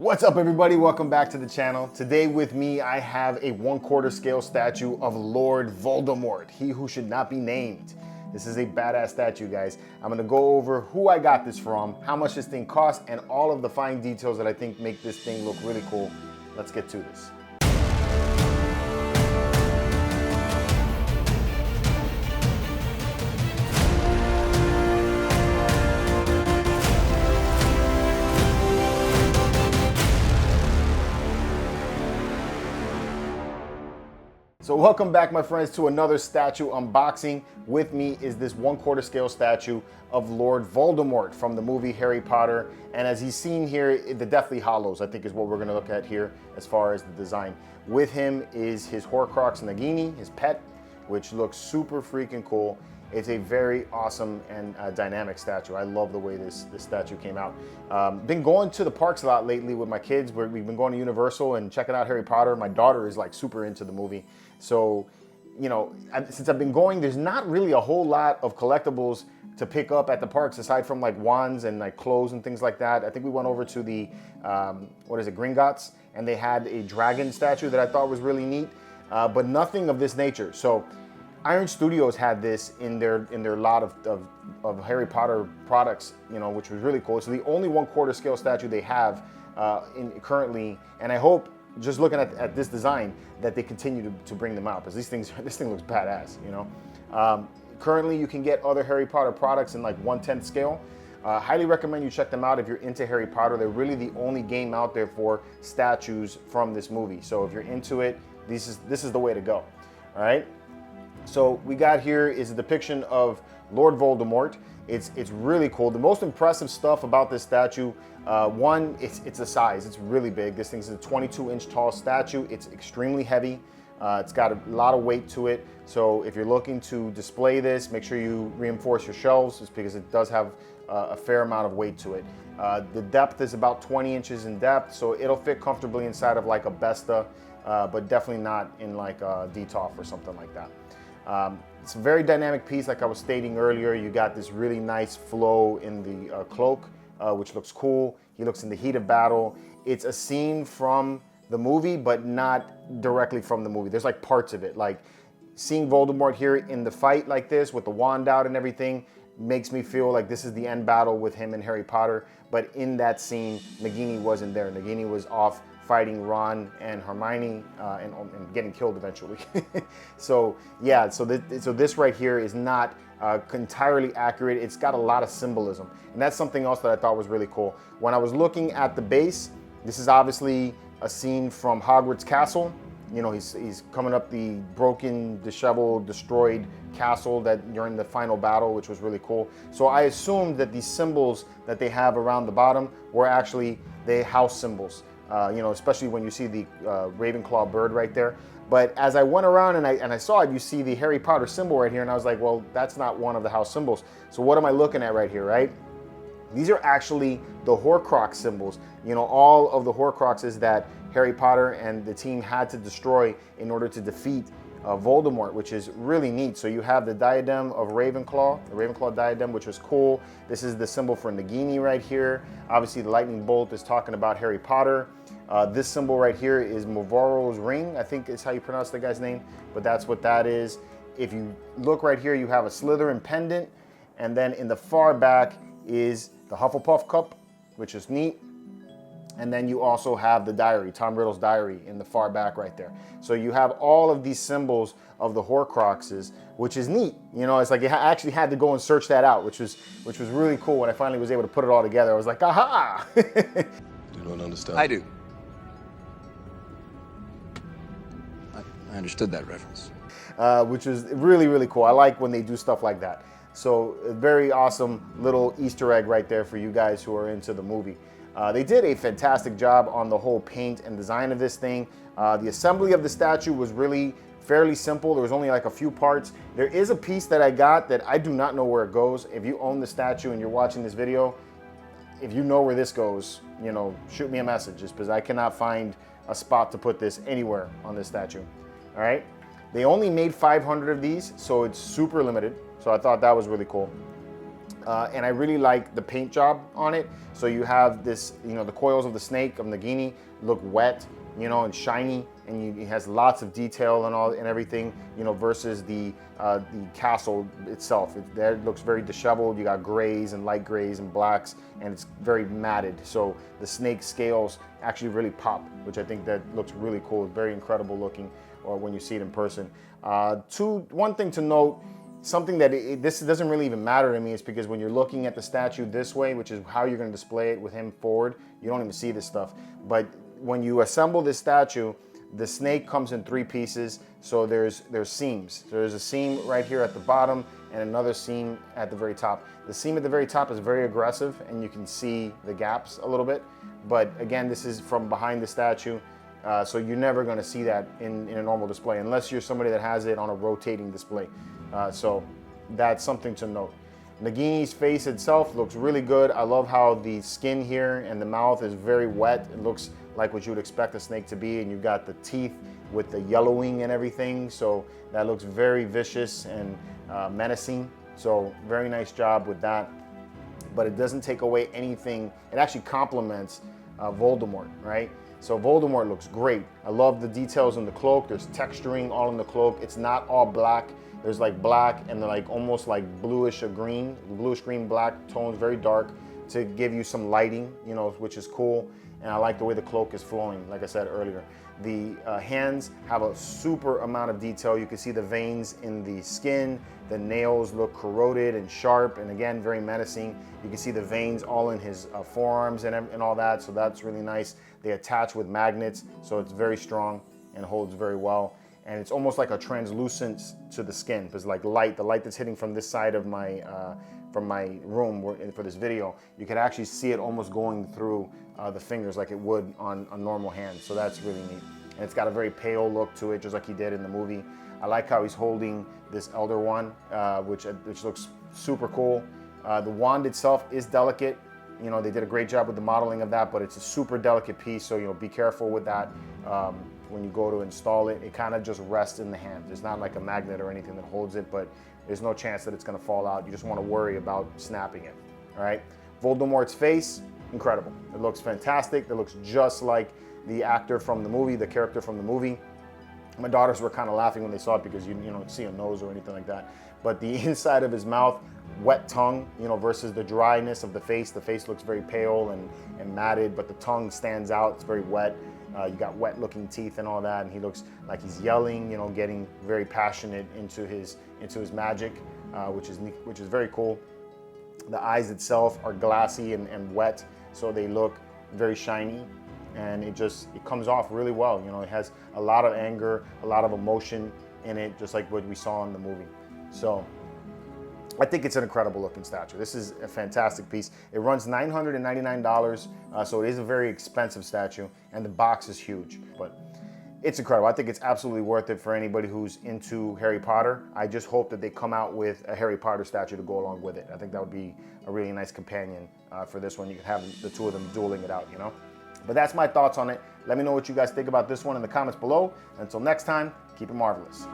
What's up, everybody? Welcome back to the channel. Today with me, I have a 1/4 scale statue of Lord Voldemort, he who should not be named. This is a badass statue, guys. I'm gonna go over who I got this from, how much this thing costs, and all of the fine details that I think make this thing look really cool. Let's get to this. So welcome back, my friends, to another statue unboxing. With me is this 1/4 scale statue of Lord Voldemort from the movie Harry Potter. And as he's seen here, the Deathly Hallows, I think, is what we're gonna look at here as far as the design. With him is his Horcrux Nagini, his pet, which looks super freaking cool. It's a very awesome and dynamic statue. I love the way this statue came out. Been going to the parks a lot lately with my kids. We've been going to Universal and checking out Harry Potter. My daughter is like super into the movie. So, you know, since I've been going, there's not really a whole lot of collectibles to pick up at the parks aside from like wands and like clothes and things like that. I think we went over to the, Gringotts, and they had a dragon statue that I thought was really neat, but nothing of this nature. So Iron Studios had this in their lot of Harry Potter products, you know, which was really cool. It's the only 1/4 scale statue they have currently, and I hope, just looking at this design, that they continue to bring them out, because this thing looks badass, you know. Currently, you can get other Harry Potter products in like 1/10 scale. Highly recommend you check them out if you're into Harry Potter. They're really the only game out there for statues from this movie. So if you're into it, this is the way to go. All right. So we got here is a depiction of Lord Voldemort. It's really cool. The most impressive stuff about this statue, one, it's the size. It's really big. This thing's a 22-inch tall statue. It's extremely heavy. It's got a lot of weight to it. So if you're looking to display this, make sure you reinforce your shelves, just because it does have a fair amount of weight to it. The depth is about 20 inches in depth, so it'll fit comfortably inside of like a Besta, but definitely not in like a Detolf or something like that. It's a very dynamic piece. Like I was stating earlier, you got this really nice flow in the cloak, which looks cool. He looks in the heat of battle. It's a scene from the movie, but not directly from the movie. There's like parts of it. Like seeing Voldemort here in the fight like this with the wand out and everything makes me feel like this is the end battle with him and Harry Potter. But in that scene, Nagini wasn't there. Nagini was off fighting Ron and Hermione and getting killed eventually. So yeah, so this right here is not entirely accurate. It's got a lot of symbolism, and that's something else that I thought was really cool. When I was looking at the base, this is obviously a scene from Hogwarts Castle. You know, he's coming up the broken, disheveled, destroyed castle that during the final battle, which was really cool. So I assumed that these symbols that they have around the bottom were actually the house symbols. You know, especially when you see the Ravenclaw bird right there. But as I went around and I saw it, you see the Harry Potter symbol right here, and I was like, well, that's not one of the house symbols. So what am I looking at right here, right? These are actually the Horcrux symbols. You know, all of the Horcruxes that Harry Potter and the team had to destroy in order to defeat Voldemort, which is really neat. So you have the diadem of Ravenclaw, the Ravenclaw diadem, which was cool. This is the symbol for Nagini right here. Obviously, the lightning bolt is talking about Harry Potter. This symbol right here is Movaro's ring, I think is how you pronounce the guy's name, but that's what that is. If you look right here, you have a Slytherin pendant, and then in the far back is the Hufflepuff cup, which is neat. And then you also have the diary, Tom Riddle's diary, in the far back right there. So you have all of these symbols of the Horcruxes, which is neat. You know, it's like I actually had to go and search that out, which was really cool. When I finally was able to put it all together, I was like, aha! You don't understand. I do. I understood that reference. Which was really, really cool. I like when they do stuff like that. So a very awesome little Easter egg right there for you guys who are into the movie. They did a fantastic job on the whole paint and design of this thing. The assembly of the statue was really fairly simple. There was only like a few parts. There is a piece that I got that I do not know where it goes. If you own the statue and you're watching this video, if you know where this goes, you know, shoot me a message, just because I cannot find a spot to put this anywhere on this statue. All right. They only made 500 of these, so it's super limited. So I thought that was really cool. And I really like the paint job on it. So you have this, the coils of the snake of Nagini look wet, and shiny, and it has lots of detail and all and everything, versus the castle itself. It looks very disheveled. You got grays and light grays and blacks, and it's very matted. So the snake scales actually really pop, which I think that looks really cool. Very incredible looking, or when you see it in person. One thing to note. Something that this doesn't really even matter to me is because when you're looking at the statue this way, which is how you're going to display it with him forward, you don't even see this stuff. But when you assemble this statue, the snake comes in 3 pieces. So there's seams. So there's a seam right here at the bottom and another seam at the very top. The seam at the very top is very aggressive, and you can see the gaps a little bit. But again, this is from behind the statue. So you're never going to see that in a normal display unless you're somebody that has it on a rotating display. So that's something to note. Nagini's face itself looks really good. I love how the skin here and the mouth is very wet. It looks like what you would expect a snake to be, and you've got the teeth with the yellowing and everything. So that looks very vicious and menacing. So very nice job with that. But it doesn't take away anything. It actually complements Voldemort, right? So Voldemort looks great. I love the details in the cloak. There's texturing all in the cloak. It's not all black. There's like black and like almost like bluish green black tones, very dark, to give you some lighting, which is cool. And I like the way the cloak is flowing, like I said earlier. The hands have a super amount of detail. You can see the veins in the skin. The nails look corroded and sharp, and again, very menacing. You can see the veins all in his forearms and all that, so that's really nice. They attach with magnets, so it's very strong and holds very well. And it's almost like a translucence to the skin, because like the light that's hitting from this side of my from my room for this video, you can actually see it almost going through the fingers like it would on a normal hand. So that's really neat. And it's got a very pale look to it, just like he did in the movie. I like how he's holding this Elder Wand, which looks super cool. The wand itself is delicate. They did a great job with the modeling of that, but it's a super delicate piece, so be careful with that. When you go to install it, it kind of just rests in the hand. There's not like a magnet or anything that holds it, but there's no chance that it's going to fall out. You just want to worry about snapping it. All right. Voldemort's face, incredible. It looks fantastic. It looks just like the actor from the movie, the character from the movie. My daughters were kind of laughing when they saw it because you don't see a nose or anything like that. But the inside of his mouth, wet tongue, versus the dryness of the face. The face looks very pale and matted, but the tongue stands out. It's very wet. You got wet looking teeth and all that, and he looks like he's yelling, getting very passionate into his magic, which is very cool. The eyes itself are glassy and wet, so they look very shiny, and it comes off really well. It has a lot of anger, a lot of emotion in it, just like what we saw in the movie. So I think it's an incredible looking statue. This is a fantastic piece. It runs $999, so it is a very expensive statue, and the box is huge, but it's incredible. I think it's absolutely worth it for anybody who's into Harry Potter. I just hope that they come out with a Harry Potter statue to go along with it. I think that would be a really nice companion for this one. You could have the two of them dueling it out, But that's my thoughts on it. Let me know what you guys think about this one in the comments below. Until next time, keep it marvelous.